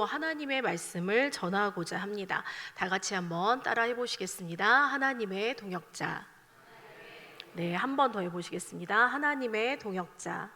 하나님의 말씀을 전하고자 합니다. 다 같이 한번 따라해 보시겠습니다. 하나님의 동역자. 네, 한 번 더 해보시겠습니다. 하나님의 동역자.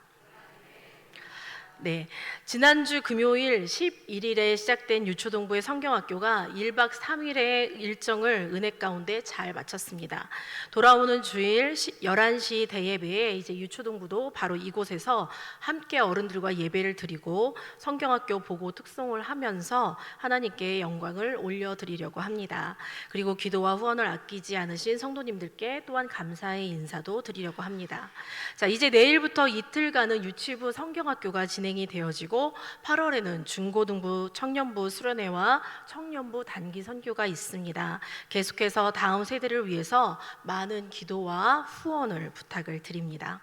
네, 지난주 금요일 11일에 시작된 유초동부의 성경학교가 1박 3일의 일정을 은혜 가운데 잘 마쳤습니다. 돌아오는 주일 11시 대예배에 이제 유초동부도 바로 이곳에서 함께 어른들과 예배를 드리고 성경학교 보고 특송을 하면서 하나님께 영광을 올려드리려고 합니다. 그리고 기도와 후원을 아끼지 않으신 성도님들께 또한 감사의 인사도 드리려고 합니다. 자, 이제 내일부터 이틀간은 유치부 성경학교가 진행이 되어지고 8월에는 중고등부, 청년부 수련회와 청년부 단기 선교가 있습니다. 계속해서 다음 세대를 위해서 많은 기도와 후원을 부탁을 드립니다.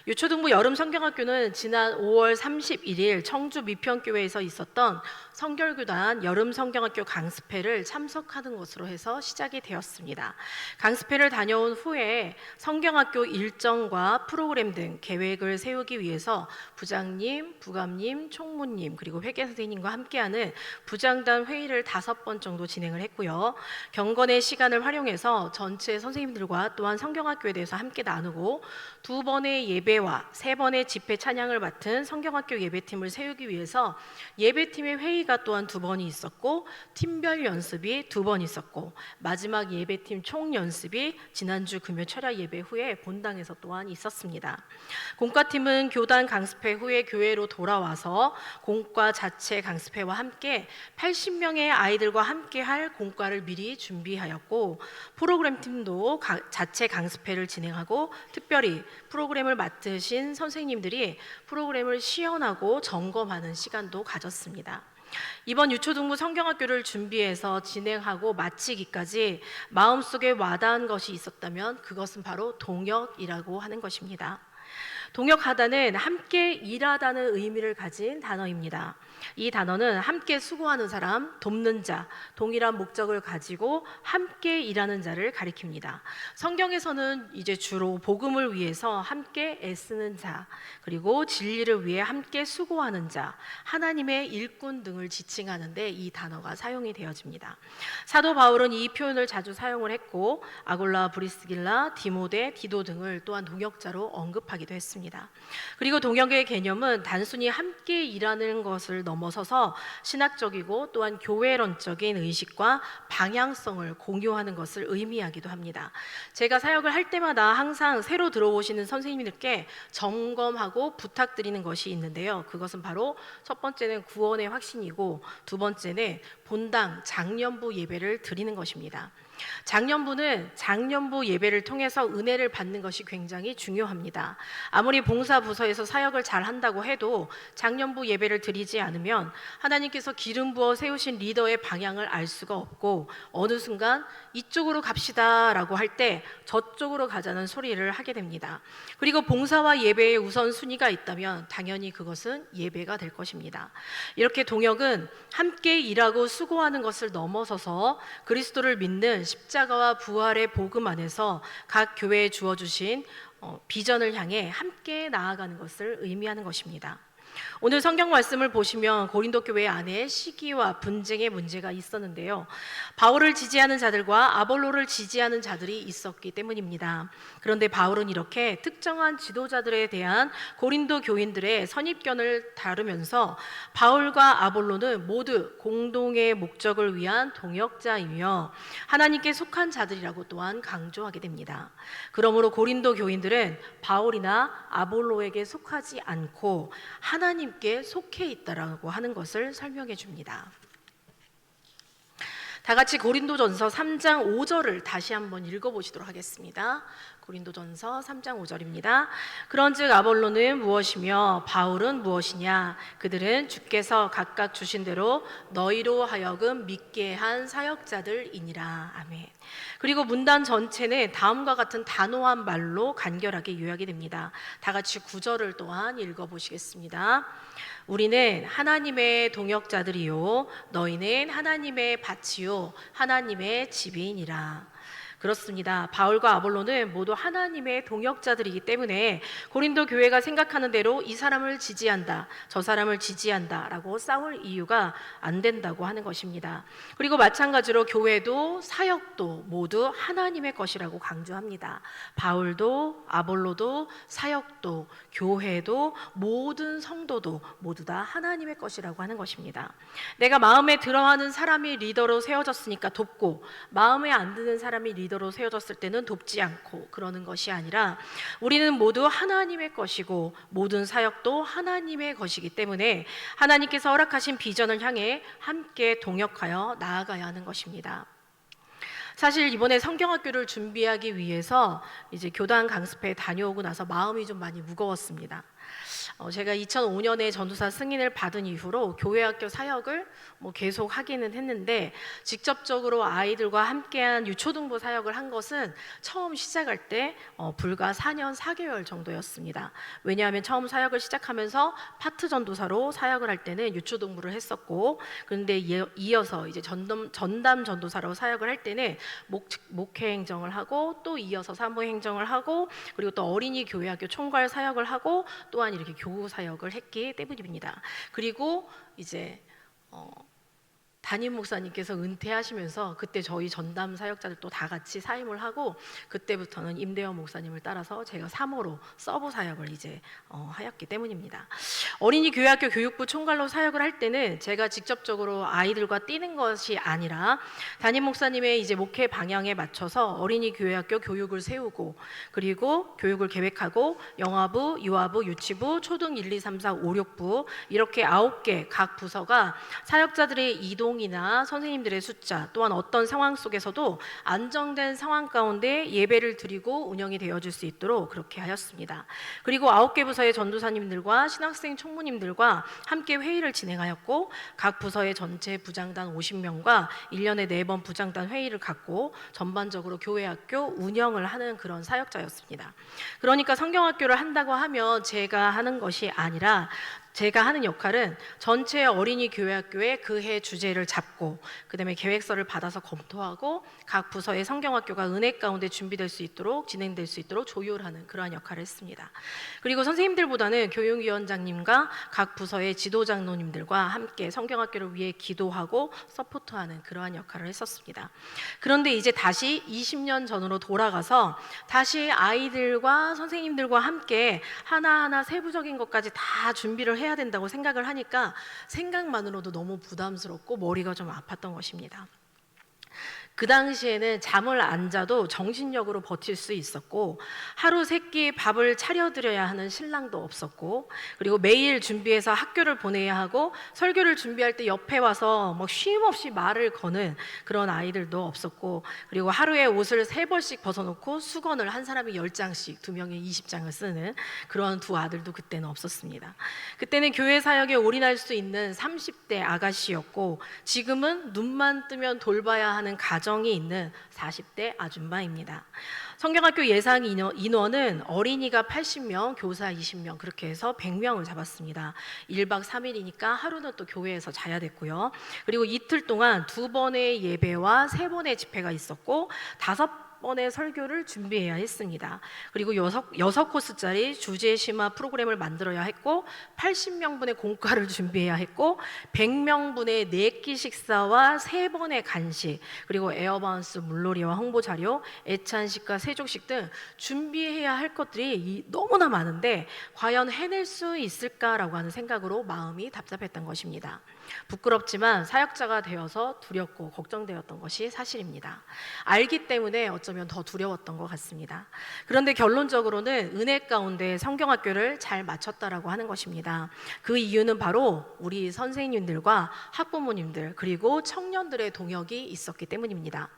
유초등부 여름 성경학교는 지난 5월 31일 청주 미평교회에서 있었던 성결교단 여름 성경학교 강습회를 참석하는 것으로 해서 시작이 되었습니다. 강습회를 다녀온 후에 성경학교 일정과 프로그램 등 계획을 세우기 위해서 부장님, 부감님, 총무님 그리고 회계선생님과 함께하는 부장단 회의를 5번 정도 진행을 했고요. 경건의 시간을 활용해서 전체 선생님들과 또한 성경학교에 대해서 함께 나누고 2번의 예배와 3번의 집회 찬양을 맡은 성경학교 예배팀을 세우기 위해서 예배팀의 회의가 또한 2번이 있었고 팀별 연습이 2번 있었고 마지막 예배팀 총연습이 지난주 금요 철야 예배 후에 본당에서 또한 있었습니다. 공과팀은 교단 강습회 후에 교회로 돌아와서 공과 자체 강습회와 함께 80명의 아이들과 함께 할 공과를 미리 준비하였고 프로그램 팀도 자체 강습회를 진행하고 특별히 프로그램을 맡으신 선생님들이 프로그램을 시연하고 점검하는 시간도 가졌습니다. 이번 유초등부 성경학교를 준비해서 진행하고 마치기까지 마음속에 와닿은 것이 있었다면 그것은 바로 동역이라고 하는 것입니다. 동역하다는 함께 일하다는 의미를 가진 단어입니다. 이 단어는 함께 수고하는 사람, 돕는 자, 동일한 목적을 가지고 함께 일하는 자를 가리킵니다. 성경에서는 이제 주로 복음을 위해서 함께 애쓰는 자, 그리고 진리를 위해 함께 수고하는 자, 하나님의 일꾼 등을 지칭하는데 이 단어가 사용이 되어집니다. 사도 바울은 이 표현을 자주 사용을 했고 아골라, 브리스길라, 디모데, 디도 등을 또한 동역자로 언급하기도 했습니다. 그리고 동역의 개념은 단순히 함께 일하는 것을 넘어서서 신학적이고 또한 교회론적인 의식과 방향성을 공유하는 것을 의미하기도 합니다. 제가 사역을 할 때마다 항상 새로 들어오시는 선생님들께 점검하고 부탁드리는 것이 있는데요. 그것은 바로 첫 번째는 구원의 확신이고 두 번째는 본당 장년부 예배를 드리는 것입니다. 장년부는 장년부 예배를 통해서 은혜를 받는 것이 굉장히 중요합니다. 아무리 봉사부서에서 사역을 잘 한다고 해도 장년부 예배를 드리지 않으면 하나님께서 기름 부어 세우신 리더의 방향을 알 수가 없고 어느 순간 이쪽으로 갑시다 라고 할 때 저쪽으로 가자는 소리를 하게 됩니다. 그리고 봉사와 예배의 우선순위가 있다면 당연히 그것은 예배가 될 것입니다. 이렇게 동역은 함께 일하고 수고하는 것을 넘어서서 그리스도를 믿는 십자가와 부활의 복음 안에서 각 교회에 주어주신 비전을 향해 함께 나아가는 것을 의미하는 것입니다. 오늘 성경 말씀을 보시면 고린도 교회 안에 시기와 분쟁의 문제가 있었는데요. 바울을 지지하는 자들과 아볼로를 지지하는 자들이 있었기 때문입니다. 그런데 바울은 이렇게 특정한 지도자들에 대한 고린도 교인들의 선입견을 다루면서 바울과 아볼로는 모두 공동의 목적을 위한 동역자이며 하나님께 속한 자들이라고 또한 강조하게 됩니다. 그러므로 고린도 교인들은 바울이나 아볼로에게 속하지 않고 하나님께 속해 있다라고 하는 것을 설명해 줍니다. 다 같이 고린도전서 3장 5절을 다시 한번 읽어보시도록 하겠습니다. 고린도전서 3장 5절입니다. 그런즉 아볼로는 무엇이며 바울은 무엇이냐? 그들은 주께서 각각 주신 대로 너희로 하여금 믿게 한 사역자들이니라. 아멘. 그리고 문단 전체는 다음과 같은 단호한 말로 간결하게 요약이 됩니다. 다 같이 9절을 또한 읽어보시겠습니다. 우리는 하나님의 동역자들이요 너희는 하나님의 밭이요 하나님의 집이니라. 그렇습니다. 바울과 아볼로는 모두 하나님의 동역자들이기 때문에 고린도 교회가 생각하는 대로 이 사람을 지지한다, 저 사람을 지지한다라고 싸울 이유가 안 된다고 하는 것입니다. 그리고 마찬가지로 교회도 사역도 모두 하나님의 것이라고 강조합니다. 바울도 아볼로도 사역도 교회도 모든 성도도 모두 다 하나님의 것이라고 하는 것입니다. 내가 마음에 들어하는 사람이 리더로 세워졌으니까 돕고, 마음에 안 드는 사람이 리더로 세워졌을 때는 돕지 않고 그러는 것이 아니라, 우리는 모두 하나님의 것이고 모든 사역도 하나님의 것이기 때문에 하나님께서 허락하신 비전을 향해 함께 동역하여 나아가야 하는 것입니다. 사실 이번에 성경학교를 준비하기 위해서 이제 교단 강습회에 다녀오고 나서 마음이 좀 많이 무거웠습니다. 제가 2005년에 전도사 승인을 받은 이후로 교회학교 사역을 계속 하기는 했는데, 직접적으로 아이들과 함께한 유초등부 사역을 한 것은 처음 시작할 때 불과 4년 4개월 정도였습니다. 왜냐하면 처음 사역을 시작하면서 파트 전도사로 사역을 할 때는 유초등부를 했었고, 그런데 이어서 이제 전담 전도사로 사역을 할 때는 목회 행정을 하고, 또 이어서 사무 행정을 하고, 그리고 또 어린이 교회학교 총괄 사역을 하고, 또한 이렇게 교우 사역을 했기 때문입니다. 그리고 이제 담임 목사님께서 은퇴하시면서 그때 저희 전담 사역자들도 다 같이 사임을 하고, 그때부터는 임대원 목사님을 따라서 제가 3호로 서브 사역을 이제 하였기 때문입니다. 어린이 교회학교 교육부 총괄로 사역을 할 때는 제가 직접적으로 아이들과 뛰는 것이 아니라 담임 목사님의 이제 목회 방향에 맞춰서 어린이 교회학교 교육을 세우고, 그리고 교육을 계획하고 영아부, 유아부, 유치부, 초등 1, 2, 3, 4, 5, 6부 이렇게 9개 각 부서가 사역자들의 이동이나 선생님들의 숫자, 또한 어떤 상황 속에서도 안정된 상황 가운데 예배를 드리고 운영이 되어질 수 있도록 그렇게 하였습니다. 그리고 9개 부서의 전도사님들과 신학생 총무님들과 함께 회의를 진행하였고, 각 부서의 전체 부장단 50명과 1년에 4번 부장단 회의를 갖고 전반적으로 교회학교 운영을 하는 그런 사역자였습니다. 그러니까 성경학교를 한다고 하면 제가 하는 것이 아니라, 제가 하는 역할은 전체 어린이 교회학교의 그 해 주제를 잡고, 그 다음에 계획서를 받아서 검토하고, 각 부서의 성경학교가 은혜 가운데 준비될 수 있도록, 진행될 수 있도록 조율하는 그러한 역할을 했습니다. 그리고 선생님들보다는 교육위원장님과 각 부서의 지도장로님들과 함께 성경학교를 위해 기도하고 서포트하는 그러한 역할을 했었습니다. 그런데 이제 다시 20년 전으로 돌아가서 다시 아이들과 선생님들과 함께 하나하나 세부적인 것까지 다 준비를 해야 된다고 생각을 하니까 생각만으로도 너무 부담스럽고 머리가 좀 아팠던 것입니다. 그 당시에는 잠을 안 자도 정신력으로 버틸 수 있었고, 하루 3끼 밥을 차려드려야 하는 신랑도 없었고, 그리고 매일 준비해서 학교를 보내야 하고, 설교를 준비할 때 옆에 와서 쉼 없이 말을 거는 그런 아이들도 없었고, 그리고 하루에 옷을 3벌씩 벗어놓고 수건을 한 사람이 10장씩, 2명이 20장을 쓰는 그런 두 아들도 그때는 없었습니다. 그때는 교회 사역에 올인할 수 있는 30대 아가씨였고, 지금은 눈만 뜨면 돌봐야 하는 가정이 있는 40대 아줌마입니다. 성경학교 예상 인원은 어린이가 80명, 교사 20명, 그렇게 해서 100명을 잡았습니다. 1박 3일이니까 하루는 또 교회에서 자야 됐고요. 그리고 이틀 동안 2번의 예배와 3번의 집회가 있었고, 5번의 설교를 준비해야 했습니다. 그리고 6코스짜리 주제 심화 프로그램을 만들어야 했고, 80명분의 공과를 준비해야 했고, 100명분의 4끼 식사와 3번의 간식, 그리고 에어바운스 물놀이와 홍보 자료, 애찬식과 세족식 등 준비해야 할 것들이 너무나 많은데 과연 해낼 수 있을까라고 하는 생각으로 마음이 답답했던 것입니다. 부끄럽지만 사역자가 되어서 두렵고 걱정되었던 것이 사실입니다. 알기 때문에 어쩌면 더 두려웠던 것 같습니다. 그런데 결론적으로는 은혜 가운데 성경학교를 잘 마쳤다라고 하는 것입니다. 그 이유는 바로 우리 선생님들과 학부모님들, 그리고 청년들의 동역이 있었기 때문입니다.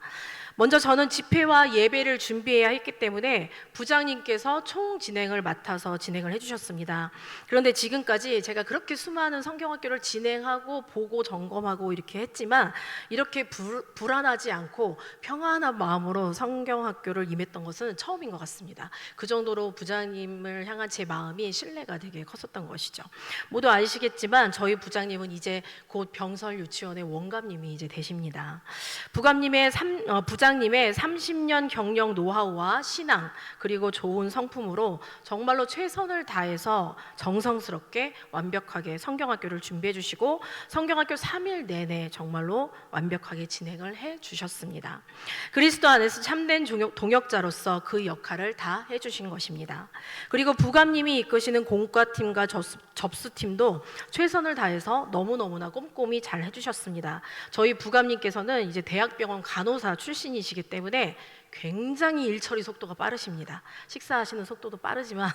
먼저 저는 집회와 예배를 준비해야 했기 때문에 부장님께서 총 진행을 맡아서 진행을 해주셨습니다. 그런데 지금까지 제가 그렇게 수많은 성경학교를 진행하고 보고 점검하고 이렇게 했지만, 이렇게 불안하지 않고 평안한 마음으로 성경학교를 임했던 것은 처음인 것 같습니다. 그 정도로 부장님을 향한 제 마음이 신뢰가 되게 컸었던 것이죠. 모두 아시겠지만 저희 부장님은 이제 곧 병설 유치원의 원감님이 이제 되십니다. 부장님의 부장님의 30년 경력 노하우와 신앙 그리고 좋은 성품으로 정말로 최선을 다해서 정성스럽게 완벽하게 성경학교를 준비해 주시고 성경학교 3일 내내 정말로 완벽하게 진행을 해 주셨습니다. 그리스도 안에서 참된 동역자로서 그 역할을 다 해주신 것입니다. 그리고 부감님이 이끄시는 공과팀과 접수팀도 최선을 다해서 너무너무나 꼼꼼히 잘 해주셨습니다. 저희 부감님께서는 이제 대학병원 간호사 출신이시기 때문에 굉장히 일처리 속도가 빠르십니다. 식사하시는 속도도 빠르지만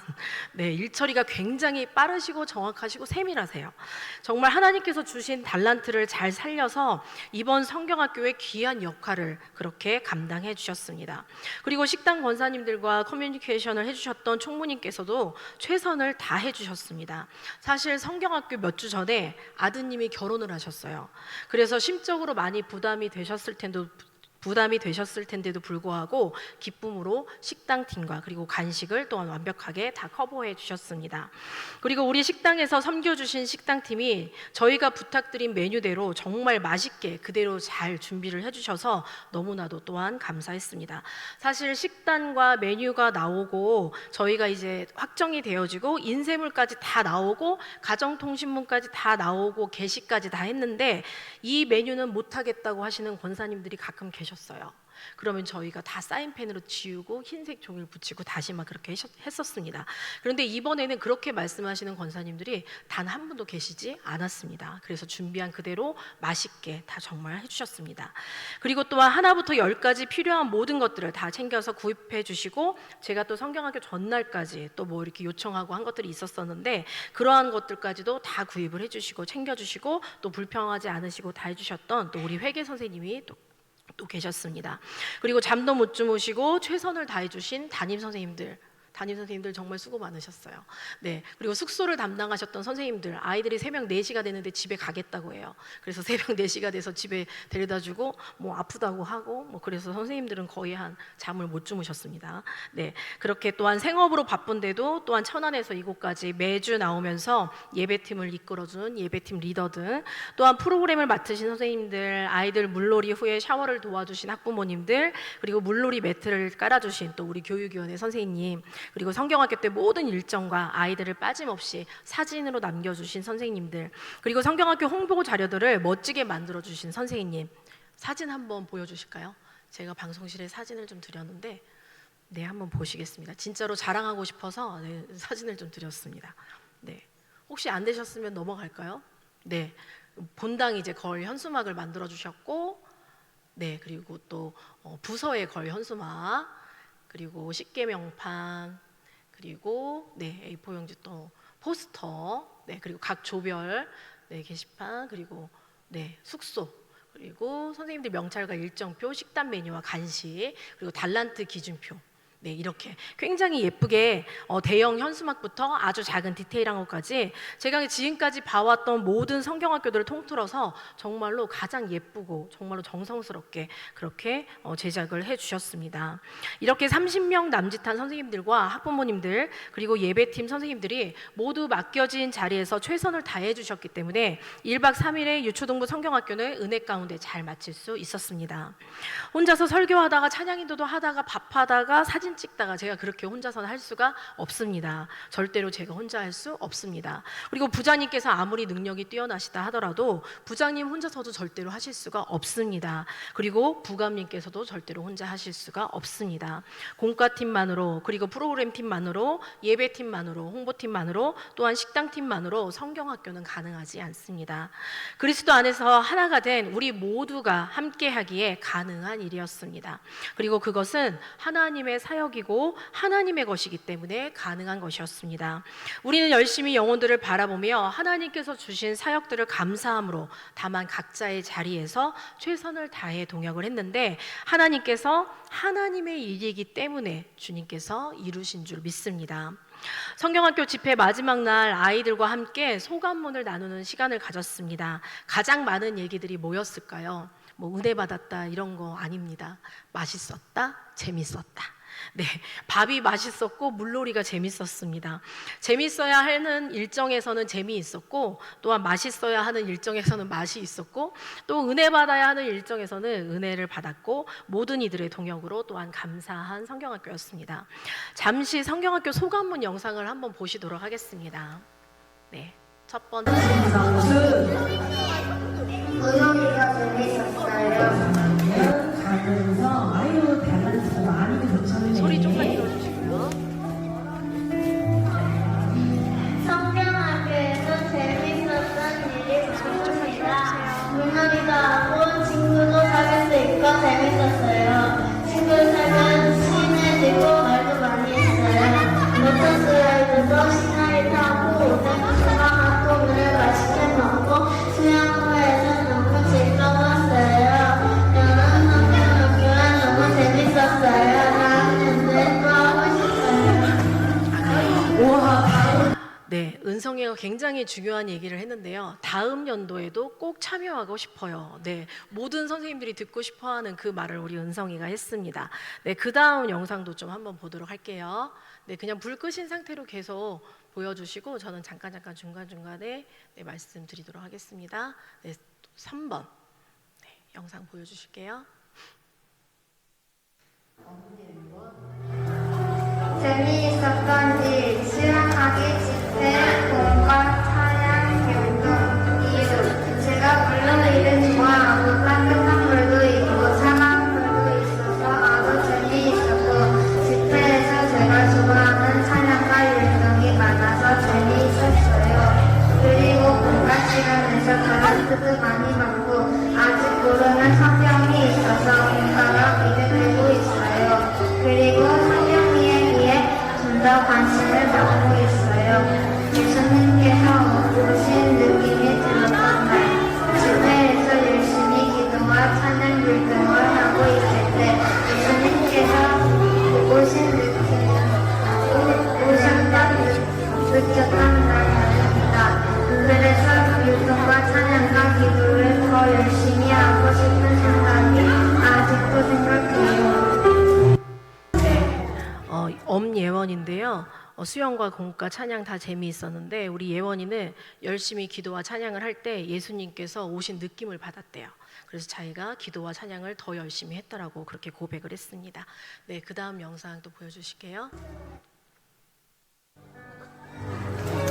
네, 일처리가 굉장히 빠르시고 정확하시고 세밀하세요. 정말 하나님께서 주신 달란트를 잘 살려서 이번 성경학교의 귀한 역할을 그렇게 감당해 주셨습니다. 그리고 식당 권사님들과 커뮤니케이션을 해주셨던 총무님께서도 최선을 다해 주셨습니다. 사실 성경학교 몇 주 전에 아드님이 결혼을 하셨어요. 그래서 심적으로 많이 부담이 되셨을 텐데도 불구하고 기쁨으로 식당팀과 그리고 간식을 또한 완벽하게 다 커버해 주셨습니다. 그리고 우리 식당에서 섬겨주신 식당팀이 저희가 부탁드린 메뉴대로 정말 맛있게 그대로 잘 준비를 해주셔서 너무나도 또한 감사했습니다. 사실 식단과 메뉴가 나오고 저희가 이제 확정이 되어지고 인쇄물까지 다 나오고 가정통신문까지 다 나오고 게시까지 다 했는데 이 메뉴는 못하겠다고 하시는 권사님들이 가끔 계셨어요. 그러면 저희가 다 사인펜으로 지우고 흰색 종이를 붙이고 다시 막 그렇게 했었습니다. 그런데 이번에는 그렇게 말씀하시는 권사님들이 단 한 분도 계시지 않았습니다. 그래서 준비한 그대로 맛있게 다 정말 해주셨습니다. 그리고 또한 하나부터 10까지 필요한 모든 것들을 다 챙겨서 구입해 주시고 제가 또 성경학교 전날까지 또 뭐 이렇게 요청하고 한 것들이 있었었는데 그러한 것들까지도 다 구입을 해주시고 챙겨주시고 또 불평하지 않으시고 다 해주셨던 또 우리 회계 선생님이 또 계셨습니다. 그리고 잠도 못 주무시고 최선을 다해 주신 담임 선생님들 정말 수고 많으셨어요. 네, 그리고 숙소를 담당하셨던 선생님들 아이들이 새벽 4시가 되는데 집에 가겠다고 해요. 그래서 새벽 4시가 돼서 집에 데려다주고 뭐 아프다고 하고 뭐 그래서 선생님들은 거의 한 잠을 못 주무셨습니다. 네, 그렇게 또한 생업으로 바쁜데도 또한 천안에서 이곳까지 매주 나오면서 예배팀을 이끌어준 예배팀 리더 등 또한 프로그램을 맡으신 선생님들 아이들 물놀이 후에 샤워를 도와주신 학부모님들 그리고 물놀이 매트를 깔아주신 또 우리 교육위원회 선생님 그리고 성경학교 때 모든 일정과 아이들을 빠짐없이 사진으로 남겨주신 선생님들 그리고 성경학교 홍보 자료들을 멋지게 만들어주신 선생님 사진 한번 보여주실까요? 제가 방송실에 사진을 좀 드렸는데 네, 한번 보시겠습니다. 진짜로 자랑하고 싶어서 네, 사진을 좀 드렸습니다. 네, 혹시 안 되셨으면 넘어갈까요? 네, 본당 이제 걸 현수막을 만들어 주셨고 네, 그리고 또 부서에 걸 현수막 그리고 식계명판 그리고 네, A4 용지 또 포스터 네, 그리고 각 조별 네, 게시판 그리고 네, 숙소 그리고 선생님들 명찰과 일정표 식단 메뉴와 간식 그리고 달란트 기준표 네, 이렇게 굉장히 예쁘게 대형 현수막부터 아주 작은 디테일한 것까지 제가 지금까지 봐왔던 모든 성경학교들을 통틀어서 정말로 가장 예쁘고 정말로 정성스럽게 그렇게 제작을 해주셨습니다. 이렇게 30명 남짓한 선생님들과 학부모님들 그리고 예배팀 선생님들이 모두 맡겨진 자리에서 최선을 다해 주셨기 때문에 1박 3일의 유초동부 성경학교는 은혜 가운데 잘 마칠 수 있었습니다. 혼자서 설교하다가 찬양인도도 하다가 밥하다가 사진 찍다가 제가 그렇게 혼자서는 할 수가 없습니다. 절대로 제가 혼자 할 수 없습니다. 그리고 부장님께서 아무리 능력이 뛰어나시다 하더라도 부장님 혼자서도 절대로 하실 수가 없습니다. 그리고 부감님께서도 절대로 혼자 하실 수가 없습니다. 공과팀만으로 그리고 프로그램팀만으로 예배팀만으로 홍보팀만으로 또한 식당팀만으로 성경학교는 가능하지 않습니다. 그리스도 안에서 하나가 된 우리 모두가 함께하기에 가능한 일이었습니다. 그리고 그것은 하나님의 사역이고 하나님의 것이기 때문에 가능한 것이었습니다. 우리는 열심히 영혼들을 바라보며 하나님께서 주신 사역들을 감사함으로 다만 각자의 자리에서 최선을 다해 동역을 했는데 하나님께서 하나님의 일이기 때문에 주님께서 이루신 줄 믿습니다. 성경학교 집회 마지막 날 아이들과 함께 소감문을 나누는 시간을 가졌습니다. 가장 많은 얘기들이 뭐였을까요? 뭐 은혜 받았다 이런 거 아닙니다. 맛있었다, 재밌었다. 네, 밥이 맛있었고 물놀이가 재밌었습니다. 재밌어야 하는 일정에서는 재미있었고, 또한 맛있어야 하는 일정에서는 맛이 있었고, 또 은혜 받아야 하는 일정에서는 은혜를 받았고, 모든 이들의 동역으로 또한 감사한 성경학교였습니다. 잠시 성경학교 소감문 영상을 한번 보시도록 하겠습니다. 네, 첫 번째 은영이가 재밌었어요. 가면서 아유 밸런스가 많이 좋잖아요. 소리 좀만 들어주시고요. 성경학교에서 재밌었던 일이 많습니다. 물놀이도 하고 친구도 사귈 수 있고 재밌었어요. 친구를 사귀면 친해지고 말도 많이 했어요. 모터스라이드도 신나게 타고 오뎅국수랑 핫도그를 맛있게 먹고 수영장에서 너무 즐거웠어요. 여름 성경학교가 너무 재밌었어요. 다음에는 또 하고 싶어요. 우와. 네, 은성이가 굉장히 중요한 얘기를 했는데요. 다음 연도에도 꼭 참여하고 싶어요. 네, 모든 선생님들이 듣고 싶어하는 그 말을 우리 은성이가 했습니다. 네, 그 다음 영상도 좀 한번 보도록 할게요. 네, 그냥 불 끄신 상태로 계속 보여주시고 저는 잠깐 중간중간에 네, 말씀드리도록 하겠습니다. 네, 3번 네, 영상 보여주실게요. 재미있었던 일, 수영하기, 집회, 공과, 차량, 경동, 이유. 제가 물놀이를 좋아하고 따뜻한 물도 있고 차가운 물도 있어서 아주 재미있었고 집회에서 제가 좋아하는 차량과 율동이 많아서 재미있었어요. 그리고 공과 시간에서 다이어트도 많이 받고 아직 모르는 성경이 있어서 공과가 기대되고 있어요. 그리고 성경에 비해 좀 더 관심을 받고 있어요. 예수님께서 오신 느낌이 들었던 날, 집회에서 열심히 기도와 찬양 율동을 하고 있을 때 예수님께서 오신 느꼈던 날입니다. 그래서 율동과 찬양과 기도를 더 열심히 하고 싶은 생각이 아직도 생각해요. 엄예원인데요. 수영과 공과 찬양 다 재미있었는데 우리 예원이는 열심히 기도와 찬양을 할 때 예수님께서 오신 느낌을 받았대요. 그래서 자기가 기도와 찬양을 더 열심히 했더라고 그렇게 고백을 했습니다. 네, 그 다음 영상 또 보여주실게요.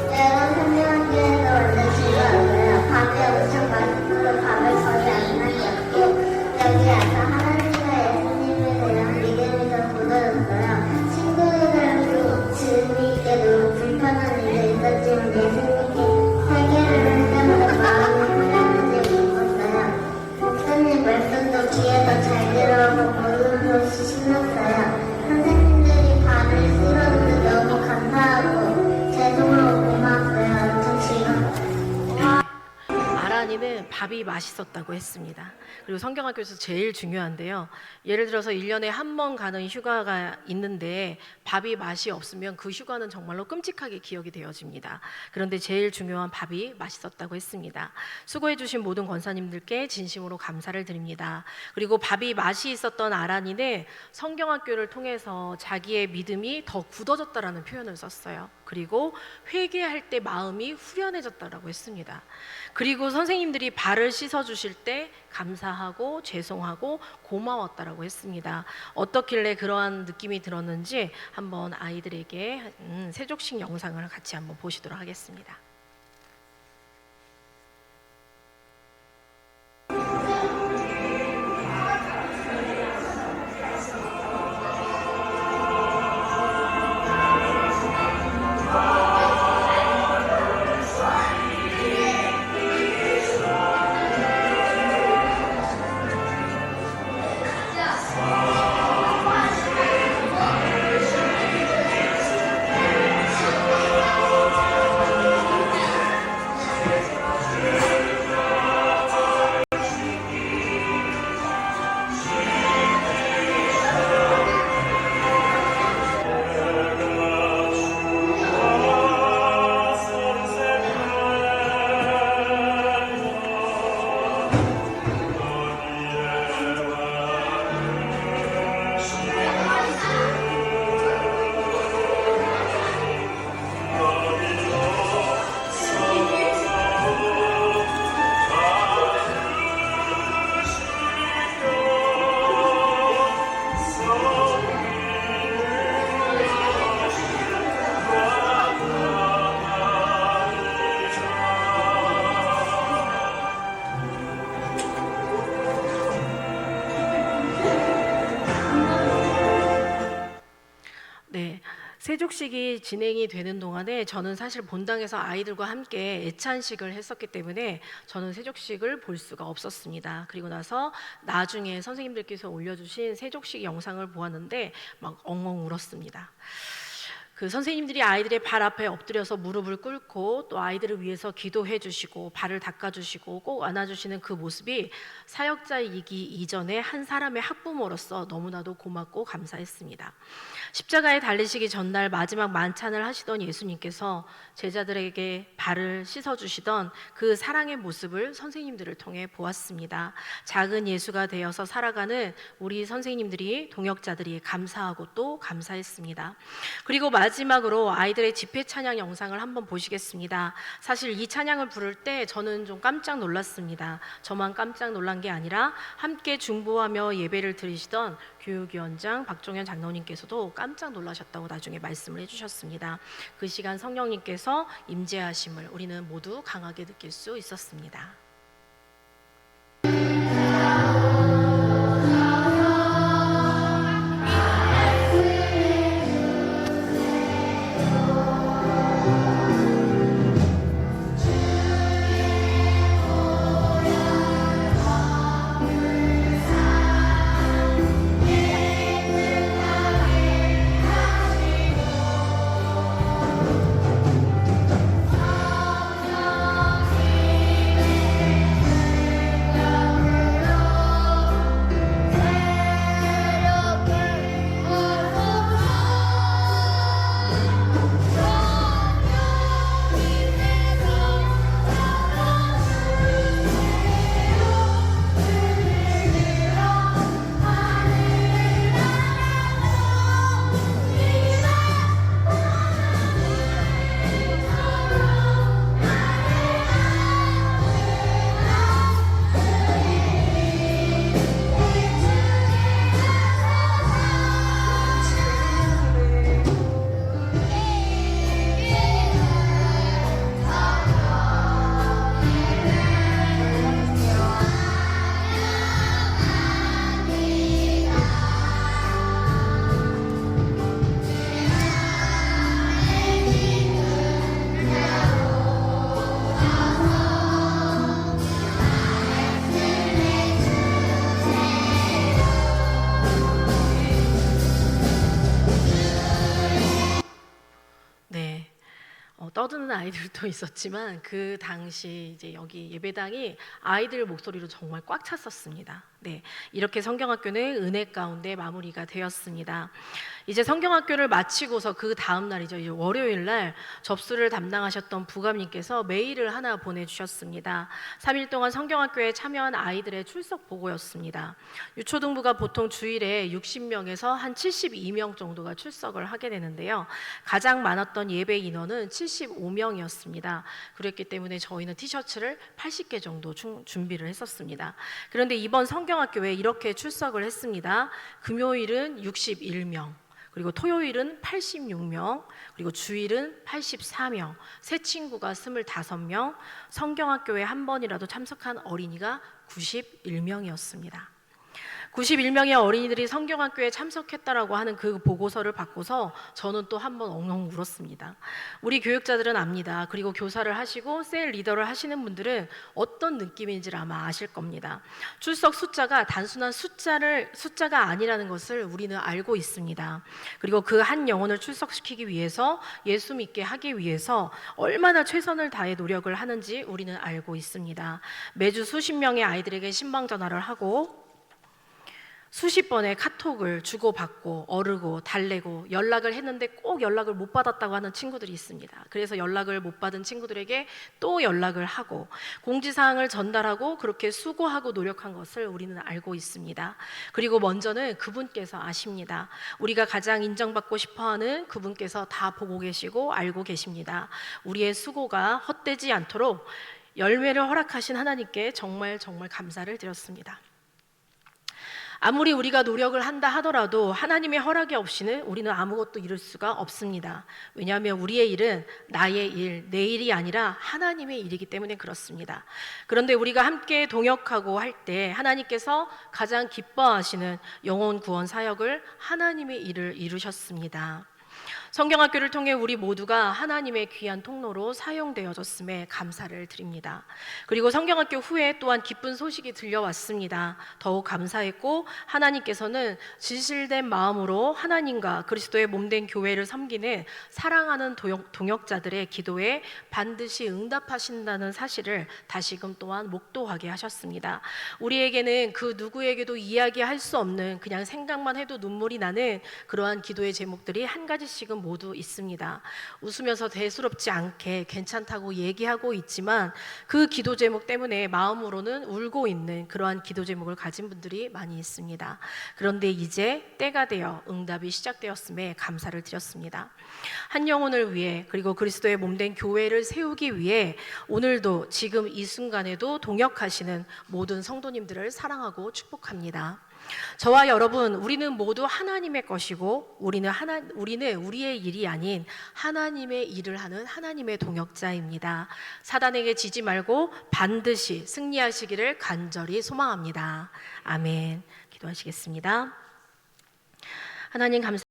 때론 성경학교에서 원래 즐거웠어요. 밤에 엄청 맛있어서 밤을 거의 안 남겼고 여기 와서 하나님과 예수님에 대한 믿음이 더 굳어졌어요. 친구들도 재미있게 놀고 불편한 일도 있었지만 예수님께 설교를 할 때마다 마음이 불안한 적이 있었어요. 목사님 말씀도 귀에 더 잘 들어오고 모든 것이 신났어요. 선생님들이 발을 쓸어주셔서 너무 감사하고 죄송하고 고마웠어요. 엄청 즐거웠어요. 아란이는 밥이 맛있었다고 했습니다. 그리고 성경학교에서 제일 중요한데요. 예를 들어서 1년에 한 번 가는 휴가가 있는데 밥이 맛이 없으면 그 휴가는 정말로 끔찍하게 기억이 되어집니다. 그런데 제일 중요한 밥이 맛있었다고 했습니다. 수고해 주신 모든 권사님들께 진심으로 감사를 드립니다. 그리고 밥이 맛이 있었던 아란이는 성경학교를 통해서 자기의 믿음이 더 굳어졌다라는 표현을 썼어요. 그리고 회개할 때 마음이 후련해졌다라고 했습니다. 그리고 선생님들이 발을 씻어 주실 때 감사하고 죄송하고 고마웠다라고 했습니다. 어떻길래 그러한 느낌이 들었는지 한번 아이들에게 세족식 영상을 같이 한번 보시도록 하겠습니다. 세족식이 진행이 되는 동안에 저는 사실 본당에서 아이들과 함께 애찬식을 했었기 때문에 저는 세족식을 볼 수가 없었습니다. 그리고 나서 나중에 선생님들께서 올려주신 세족식 영상을 보았는데 막 엉엉 울었습니다. 그 선생님들이 아이들의 발 앞에 엎드려서 무릎을 꿇고 또 아이들을 위해서 기도해 주시고 발을 닦아 주시고 꼭 안아 주시는 그 모습이 사역자이기 이전에 한 사람의 학부모로서 너무나도 고맙고 감사했습니다. 십자가에 달리시기 전날 마지막 만찬을 하시던 예수님께서 제자들에게 발을 씻어 주시던 그 사랑의 모습을 선생님들을 통해 보았습니다. 작은 예수가 되어서 살아가는 우리 선생님들이, 동역자들이 감사하고 또 감사했습니다. 그리고 마지막으로 아이들의 집회 찬양 영상을 한번 보시겠습니다. 사실 이 찬양을 부를 때 저는 좀 깜짝 놀랐습니다. 저만 깜짝 놀란 게 아니라 함께 중보하며 예배를 드리시던 교육위원장 박종현 장로님께서도 깜짝 놀라셨다고 나중에 말씀을 해주셨습니다. 그 시간 성령님께서 임재하심을 우리는 모두 강하게 느낄 수 있었습니다. 떠드는 아이들도 있었지만 그 당시 이제 여기 예배당이 아이들 목소리로 정말 꽉 찼었습니다. 네, 이렇게 성경학교는 은혜 가운데 마무리가 되었습니다. 이제 성경학교를 마치고서 그 다음 날이죠. 이제 월요일 날 접수를 담당하셨던 부감님께서 메일을 하나 보내주셨습니다. 3일 동안 성경학교에 참여한 아이들의 출석 보고였습니다. 유초등부가 보통 주일에 60명에서 한 72명 정도가 출석을 하게 되는데요. 가장 많았던 예배 인원은 75명이었습니다. 그랬기 때문에 저희는 티셔츠를 80개 정도 준비를 했었습니다. 그런데 이번 성경학교에 이렇게 출석을 했습니다. 금요일은 61명, 그리고 토요일은 86명, 그리고 주일은 84명, 새 친구가 25명, 성경학교에 한 번이라도 참석한 어린이가 91명이었습니다. 91명의 어린이들이 성경학교에 참석했다라고 하는 그 보고서를 받고서 저는 또 한 번 엉엉 울었습니다. 우리 교육자들은 압니다. 그리고 교사를 하시고 셀 리더를 하시는 분들은 어떤 느낌인지를 아마 아실 겁니다. 출석 숫자가 단순한 숫자가 아니라는 것을 우리는 알고 있습니다. 그리고 그 한 영혼을 출석시키기 위해서, 예수 믿게 하기 위해서 얼마나 최선을 다해 노력을 하는지 우리는 알고 있습니다. 매주 수십 명의 아이들에게 신방 전화를 하고 수십 번의 카톡을 주고받고 어르고 달래고 연락을 했는데 꼭 연락을 못 받았다고 하는 친구들이 있습니다. 그래서 연락을 못 받은 친구들에게 또 연락을 하고 공지사항을 전달하고 그렇게 수고하고 노력한 것을 우리는 알고 있습니다. 그리고 먼저는 그분께서 아십니다. 우리가 가장 인정받고 싶어하는 그분께서 다 보고 계시고 알고 계십니다. 우리의 수고가 헛되지 않도록 열매를 허락하신 하나님께 정말 감사를 드렸습니다. 아무리 우리가 노력을 한다 하더라도 하나님의 허락이 없이는 우리는 아무것도 이룰 수가 없습니다. 왜냐하면 우리의 일은 나의 일, 내 일이 아니라 하나님의 일이기 때문에 그렇습니다. 그런데 우리가 함께 동역하고 할 때 하나님께서 가장 기뻐하시는 영혼 구원 사역을 하나님의 일을 이루셨습니다. 성경학교를 통해 우리 모두가 하나님의 귀한 통로로 사용되어졌음에 감사를 드립니다. 그리고 성경학교 후에 또한 기쁜 소식이 들려왔습니다. 더욱 감사했고 하나님께서는 진실된 마음으로 하나님과 그리스도의 몸된 교회를 섬기는 사랑하는 동역자들의 기도에 반드시 응답하신다는 사실을 다시금 또한 목도하게 하셨습니다. 우리에게는 그 누구에게도 이야기할 수 없는 그냥 생각만 해도 눈물이 나는 그러한 기도의 제목들이 한 가지씩은 모두 있습니다. 웃으면서 대수롭지 않게 괜찮다고 얘기하고 있지만 그 기도 제목 때문에 마음으로는 울고 있는 그러한 기도 제목을 가진 분들이 많이 있습니다. 그런데 이제 때가 되어 응답이 시작되었음에 감사를 드렸습니다. 한 영혼을 위해 그리고 그리스도의 몸된 교회를 세우기 위해 오늘도 지금 이 순간에도 동역하시는 모든 성도님들을 사랑하고 축복합니다. 저와 여러분, 우리는 모두 하나님의 것이고 우리는 우리의 일이 아닌 하나님의 일을 하는 하나님의 동역자입니다. 사단에게 지지 말고 반드시 승리하시기를 간절히 소망합니다. 아멘. 기도하시겠습니다. 하나님 감사합니다.